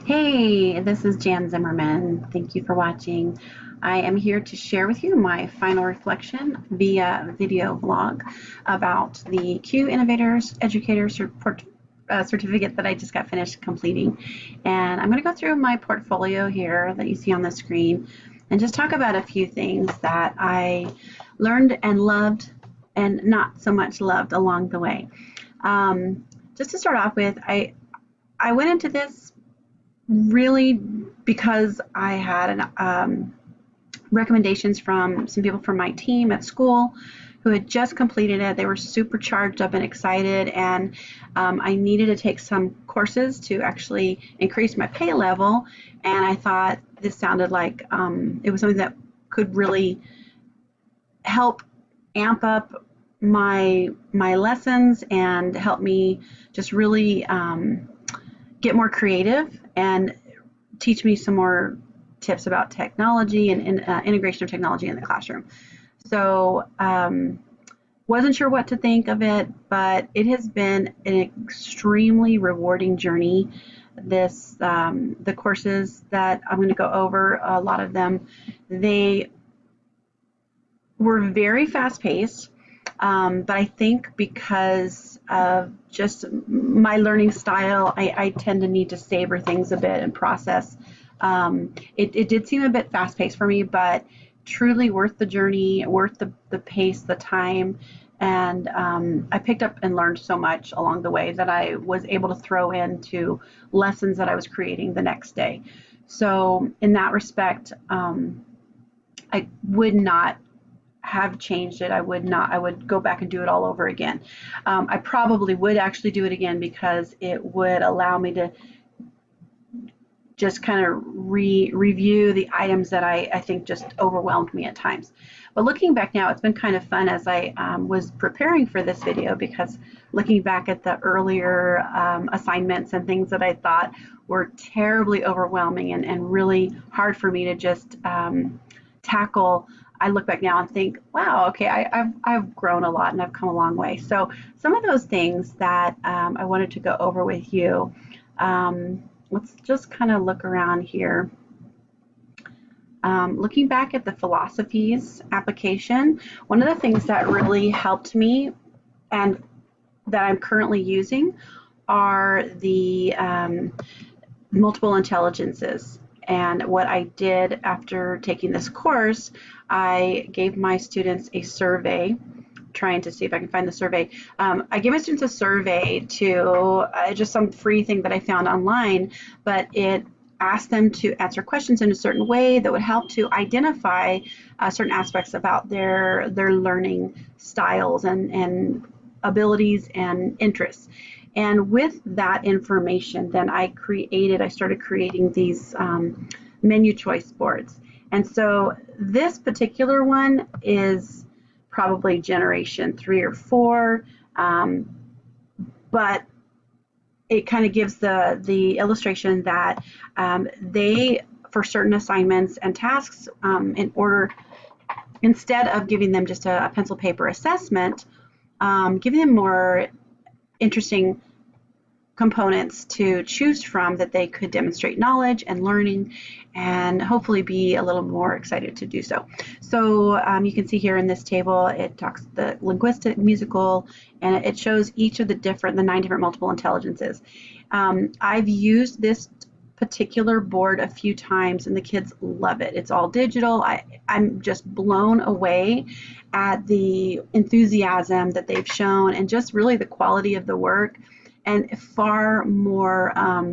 Hey, this is Jan Zimmerman. Thank you for watching. I am here to share with you my final reflection via video vlog about the Q Innovators Educator Certificate that I just got finished completing. And I'm going to go through my portfolio here that you see on the screen and just talk about a few things that I learned and loved and not so much loved along the way. Just to start off with, I went into this really because I had recommendations from some people from my team at school who had just completed it. They were super charged up and excited, and I needed to take some courses to actually increase my pay level, and I thought this sounded like it was something that could really help amp up my lessons and help me just really get more creative and teach me some more tips about technology and integration of technology in the classroom. So wasn't sure what to think of it, but it has been an extremely rewarding journey. The courses that I'm going to go over, a lot of them, they were very fast paced. But I think because of just my learning style, I tend to need to savor things a bit and process. It did seem a bit fast paced for me, but truly worth the journey, worth the pace, the time. And I picked up and learned so much along the way that I was able to throw into lessons that I was creating the next day. So in that respect, I would not have changed it. I would go back and do it all over again. I probably would actually do it again because it would allow me to just kind of review the items that I think just overwhelmed me at times. But looking back now, it's been kind of fun as I was preparing for this video, because looking back at the earlier assignments and things that I thought were terribly overwhelming and really hard for me to just tackle, I look back now and think, wow, okay, I've grown a lot and I've come a long way. So some of those things that I wanted to go over with you, let's just kind of look around here. Looking back at the philosophies application, one of the things that really helped me and that I'm currently using are the multiple intelligences. And what I did after taking this course, I gave my students a survey, trying to see if I can find the survey. I gave my students a survey to just some free thing that I found online, but it asked them to answer questions in a certain way that would help to identify certain aspects about their learning styles and abilities and interests. And with that information, then I started creating these menu choice boards. And so this particular one is probably generation 3 or 4, but it kind of gives the illustration that they, for certain assignments and tasks, instead of giving them just a pencil paper assessment, giving them more interesting components to choose from that they could demonstrate knowledge and learning and hopefully be a little more excited to do so. So you can see here in this table, it talks the linguistic, musical, and it shows each of the 9 different multiple intelligences. I've used this particular board a few times and the kids love it. It's all digital. I'm just blown away at the enthusiasm that they've shown and just really the quality of the work, and far more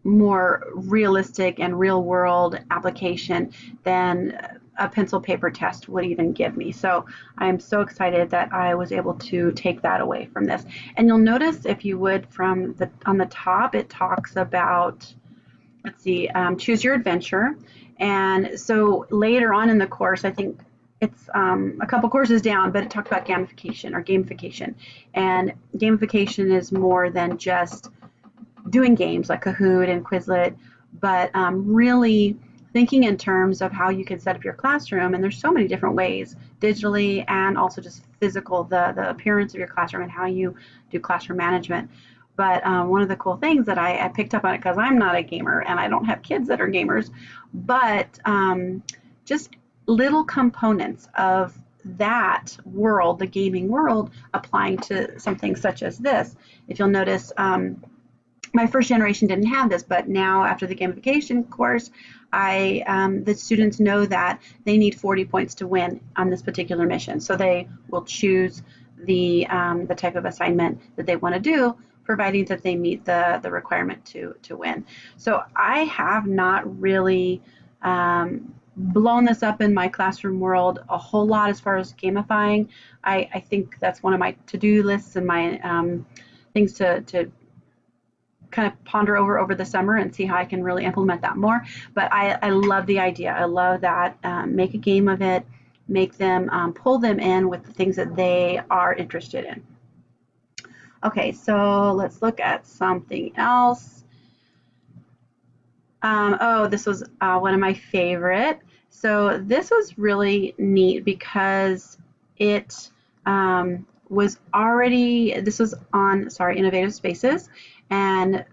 realistic and real world application than a pencil paper test would even give me. So I'm so excited that I was able to take that away from this. And you'll notice, if you would, on the top, it talks about, let's see, choose your adventure. And so later on in the course, I think it's a couple courses down, but it talked about gamification or gamification. And gamification is more than just doing games like Kahoot and Quizlet, but really thinking in terms of how you can set up your classroom. And there's so many different ways, digitally and also just physical, the appearance of your classroom and how you do classroom management. But one of the cool things that I picked up on it, because I'm not a gamer and I don't have kids that are gamers, but just little components of that world, the gaming world, applying to something such as this. If you'll notice, my first generation didn't have this, but now after the gamification course, the students know that they need 40 points to win on this particular mission. So they will choose the type of assignment that they want to do, providing that they meet the requirement to win. So I have not really blown this up in my classroom world a whole lot as far as gamifying. I think that's one of my to-do lists and my things to kind of ponder over the summer and see how I can really implement that more. But I love the idea. I love that. Make a game of it, make them, pull them in with the things that they are interested in. Okay, so let's look at something else. Oh, this was one of my favorite. So this was really neat because it was already, this was on, Innovative Spaces, and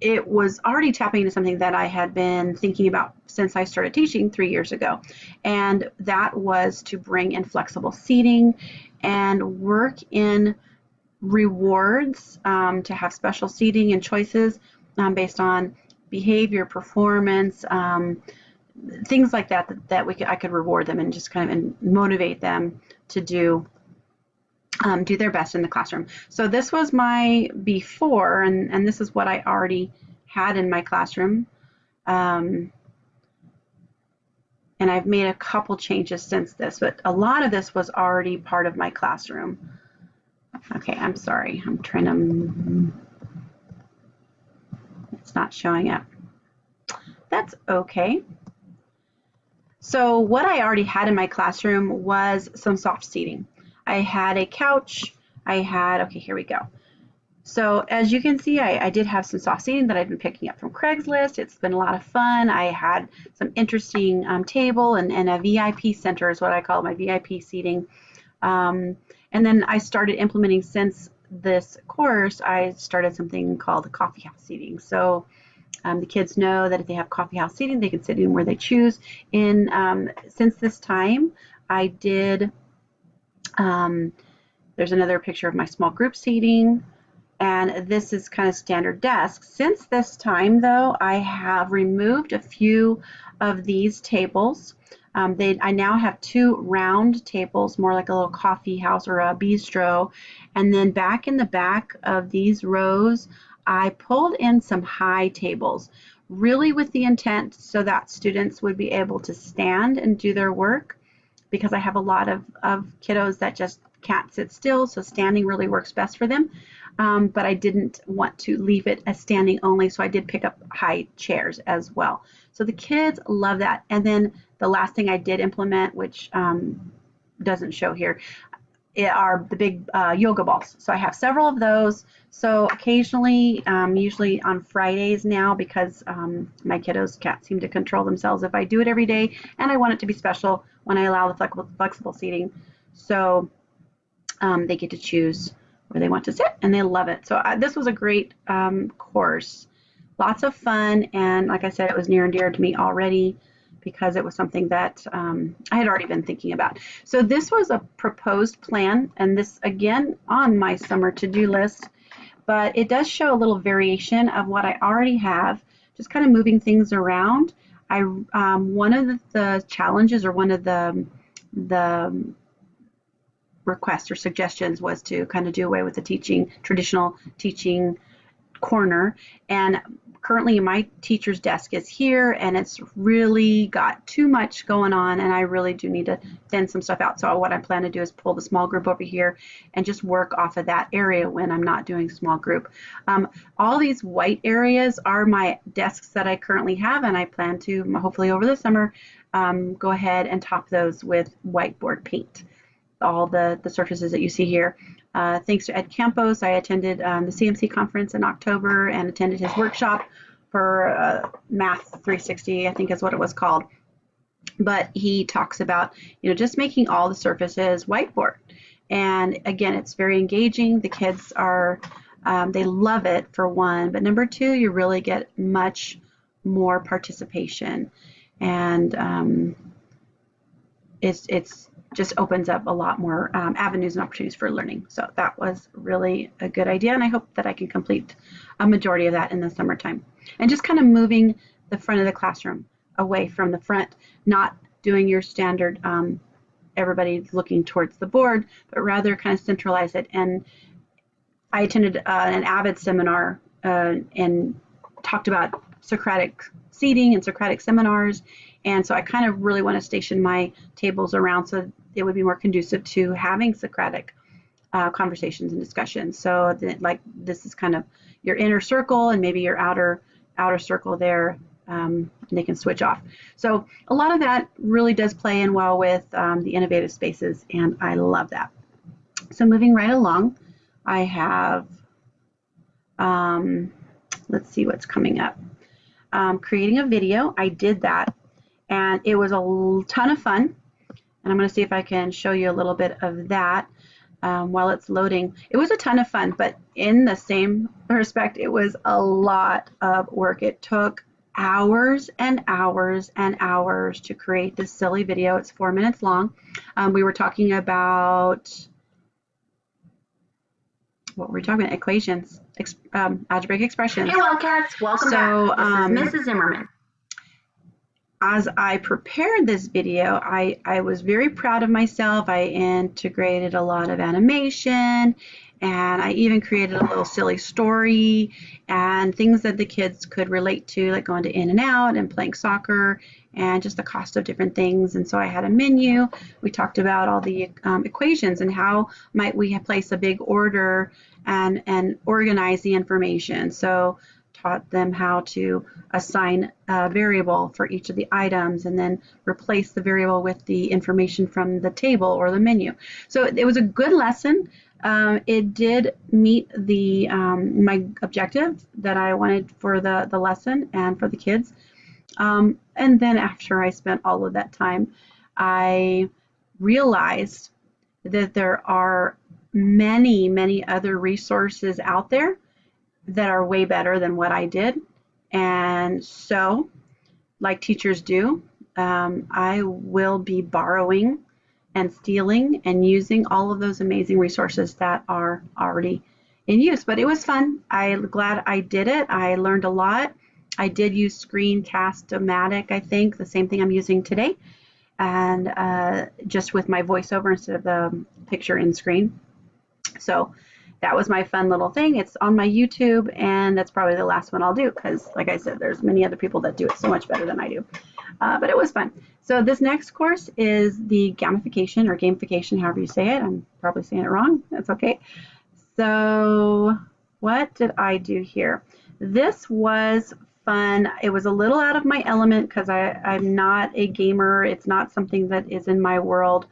it was already tapping into something that I had been thinking about since I started teaching 3 years ago. And that was to bring in flexible seating and work in rewards, to have special seating and choices based on behavior, performance, things like that I could reward them and just kind of motivate them to do their best in the classroom. So this was my before, and this is what I already had in my classroom. And I've made a couple changes since this, but a lot of this was already part of my classroom. Okay, I'm sorry. I'm trying to, it's not showing up. That's okay. So what I already had in my classroom was some soft seating. I had a couch, okay, here we go. So as you can see, I did have some soft seating that I've been picking up from Craigslist. It's been a lot of fun. I had some interesting table and a VIP center is what I call my VIP seating. And then I started implementing, since this course, I started something called the coffee house seating. So the kids know that if they have coffee house seating, they can sit in where they choose. Since this time, I did, there's another picture of my small group seating, and this is kind of standard desks. Since this time, though, I have removed a few of these tables. I now have 2 round tables, more like a little coffee house or a bistro. And then back in the back of these rows, I pulled in some high tables, really with the intent so that students would be able to stand and do their work, because I have a lot of kiddos that just can't sit still, so standing really works best for them. But I didn't want to leave it as standing only, so I did pick up high chairs as well. So the kids love that. And then the last thing I did implement, which doesn't show here, are the big yoga balls. So I have several of those. So occasionally, usually on Fridays now, because my kiddos can't seem to control themselves if I do it every day, and I want it to be special when I allow the flexible seating. So they get to choose where they want to sit, and they love it. So this was a great course. Lots of fun, and like I said, it was near and dear to me already, because it was something that I had already been thinking about. So this was a proposed plan, and this again on my summer to-do list, but it does show a little variation of what I already have, just kind of moving things around. One of the challenges, or one of the requests or suggestions, was to kind of do away with the traditional teaching corner. And currently my teacher's desk is here, and it's really got too much going on, and I really do need to thin some stuff out. So what I plan to do is pull the small group over here and just work off of that area when I'm not doing small group. All these white areas are my desks that I currently have, and I plan to, hopefully over the summer, go ahead and top those with whiteboard paint. All the surfaces that you see here. Thanks to Ed Campos, I attended the CMC conference in October and attended his workshop for Math 360, I think is what it was called. But he talks about, just making all the surfaces whiteboard. And again, it's very engaging. The kids are They love it, for one, but number two, you really get much more participation, and it's just opens up a lot more avenues and opportunities for learning. So that was really a good idea, and I hope that I can complete a majority of that in the summertime. And just kind of moving the front of the classroom away from the front, not doing your standard everybody looking towards the board, but rather kind of centralize it. And I attended an AVID seminar and talked about Socratic seating and Socratic seminars, and so I kind of really want to station my tables around so it would be more conducive to having Socratic conversations and discussions. So that, like, this is kind of your inner circle and maybe your outer circle there. And they can switch off. So a lot of that really does play in well with the innovative spaces, and I love that. So moving right along, I have, let's see what's coming up. Creating a video. I did that, and it was a ton of fun. And I'm going to see if I can show you a little bit of that while it's loading. It was a ton of fun, but in the same respect, it was a lot of work. It took hours and hours and hours to create this silly video. It's 4 minutes long. We were talking about, what were we talking about? Equations, algebraic expressions. Hey Wildcats, welcome back. This is Mrs. Zimmerman. As I prepared this video, I was very proud of myself. I integrated a lot of animation, and I even created a little silly story and things that the kids could relate to, like going to In-N-Out and playing soccer and just the cost of different things. And so I had a menu. We talked about all the equations and how might we place a big order and organize the information. So taught them how to assign a variable for each of the items and then replace the variable with the information from the table or the menu. So it was a good lesson. It did meet the my objective that I wanted for the lesson and for the kids. And then after I spent all of that time, I realized that there are many, many other resources out there that are way better than what I did. And so, like teachers do, I will be borrowing and stealing and using all of those amazing resources that are already in use. But it was fun. I'm glad I did it. I learned a lot. I did use Screencast-O-Matic, I think, the same thing I'm using today, and just with my voiceover instead of the picture in screen. So that was my fun little thing. It's on my YouTube, and that's probably the last one I'll do because, like I said, there's many other people that do it so much better than I do. But it was fun. So this next course is the gamification or gamification, however you say it. I'm probably saying it wrong. That's okay. So what did I do here? This was fun. It was a little out of my element because I'm not a gamer. It's not something that is in my world.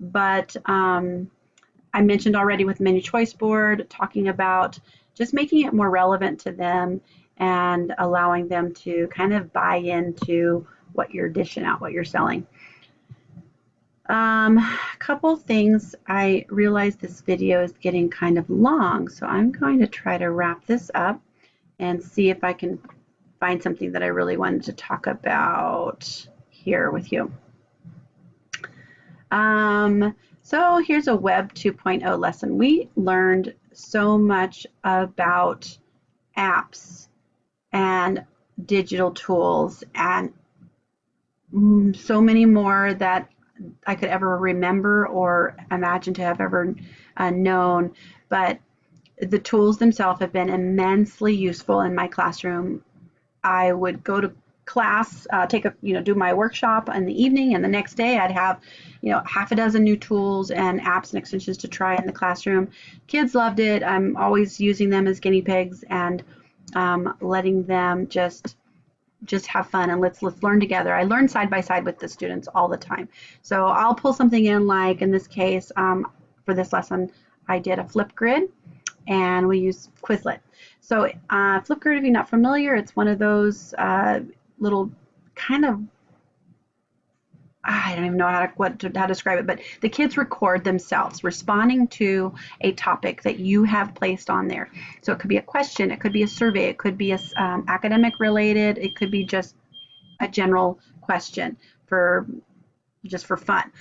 But I mentioned already with Menu Choice Board, talking about just making it more relevant to them and allowing them to kind of buy into what you're dishing out, what you're selling. A couple things. I realized this video is getting kind of long, so I'm going to try to wrap this up and see if I can find something that I really wanted to talk about here with you. So here's a Web 2.0 lesson. We learned so much about apps and digital tools and so many more that I could ever remember or imagine to have ever known. But the tools themselves have been immensely useful in my classroom. I would go to class, do my workshop in the evening, and the next day I'd have, half a dozen new tools and apps and extensions to try in the classroom. Kids loved it. I'm always using them as guinea pigs and letting them just have fun and let's learn together. I learn side by side with the students all the time. So I'll pull something in, like in this case, for this lesson, I did a Flipgrid and we use Quizlet. So Flipgrid, if you're not familiar, it's one of those little kind of I don't even know how to describe it, but the kids record themselves responding to a topic that you have placed on there. So it could be a question, it could be a survey, it could be a academic related, it could be just a general question for fun.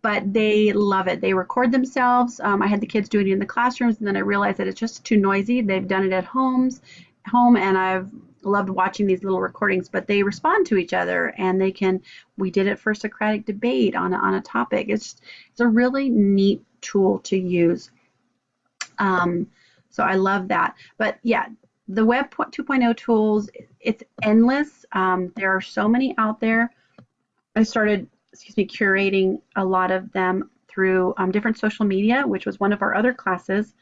But they love it. They record themselves. I had the kids doing it in the classrooms, and then I realized that it's just too noisy. They've done it at home, and I've loved watching these little recordings. But they respond to each other, and they can. We did it for Socratic debate on a topic. It's a really neat tool to use. So I love that. But yeah, the Web 2.0 tools, it's endless. There are so many out there. I started curating a lot of them through different social media, which was one of our other classes,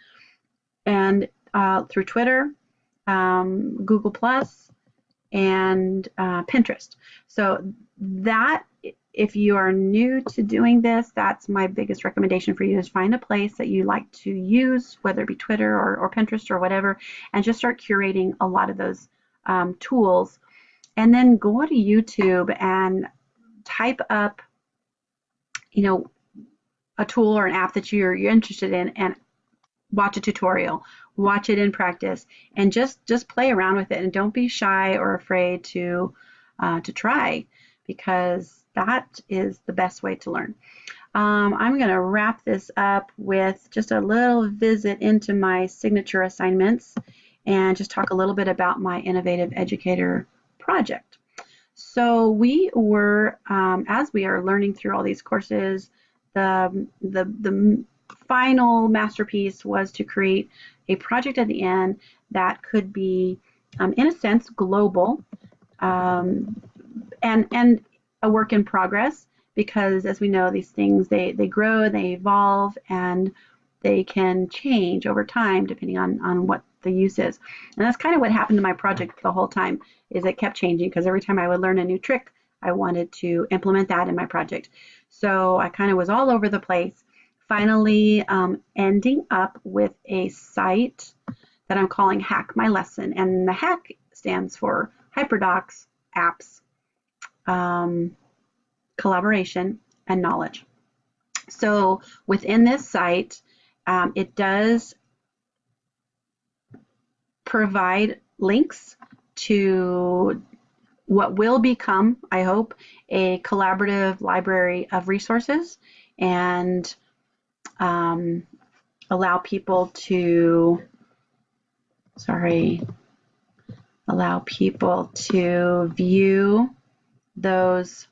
and through Twitter, Google Plus, and Pinterest. So that, if you are new to doing this, that's my biggest recommendation for you, is find a place that you like to use, whether it be Twitter or Pinterest or whatever, and just start curating a lot of those tools. And then go to YouTube and type up, a tool or an app that you're interested in, and watch a tutorial, watch it in practice, and just play around with it. And don't be shy or afraid to try, because that is the best way to learn. I'm going to wrap this up with just a little visit into my signature assignments and just talk a little bit about my Innovative Educator project. So we were, as we are learning through all these courses, the final masterpiece was to create a project at the end that could be, in a sense, global, and a work in progress, because as we know, these things, they grow, they evolve, and they can change over time depending on what the use is. And that's kind of what happened to my project the whole time, is it kept changing, because every time I would learn a new trick, I wanted to implement that in my project. So I kind of was all over the place, finally ending up with a site that I'm calling Hack My Lesson. And the hack stands for HyperDocs, Apps, Collaboration, and Knowledge. So within this site, it does provide links to what will become, I hope, a collaborative library of resources, and allow people to view those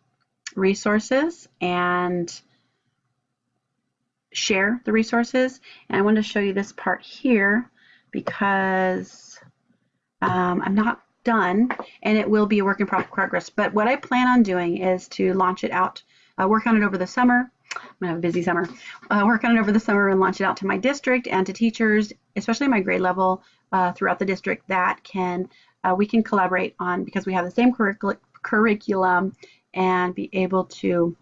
resources and share the resources. And I want to show you this part here, because I'm not done, and it will be a work in progress. But what I plan on doing is to launch it out, work on it over the summer. I'm gonna have a busy summer. Work on it over the summer and launch it out to my district and to teachers, especially my grade level, throughout the district, that we can collaborate on, because we have the same curriculum, and be able to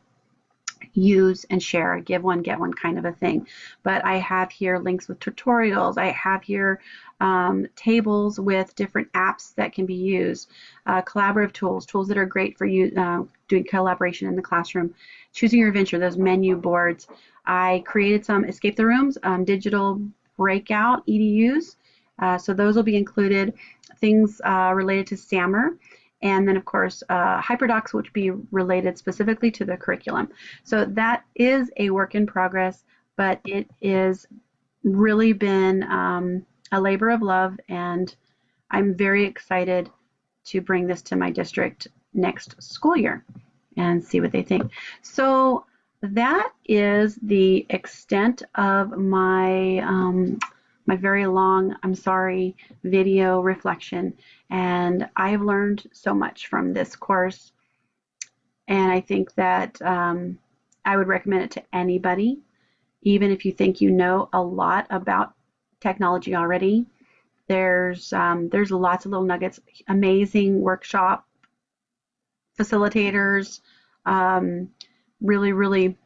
use and share, give one, get one kind of a thing. But I have here links with tutorials. I have here tables with different apps that can be used, collaborative tools that are great for you doing collaboration in the classroom. Choosing your adventure, those menu boards. I created some Escape the Rooms, digital breakout EDUs. So those will be included. Things related to SAMR. And then, of course, HyperDocs, which be related specifically to the curriculum. So that is a work in progress, but it is really been a labor of love, and I'm very excited to bring this to my district next school year and see what they think. So that is the extent of my my very long, I'm sorry, video reflection. And I've learned so much from this course. And I think that I would recommend it to anybody, even if you think you know a lot about technology already. There's lots of little nuggets, amazing workshop facilitators, really, really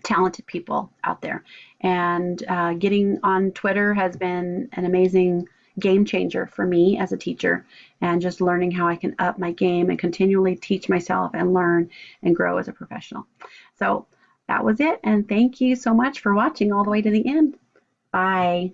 talented people out there. And getting on Twitter has been an amazing game changer for me as a teacher, and just learning how I can up my game and continually teach myself and learn and grow as a professional. So that was it, and thank you so much for watching all the way to the end. Bye.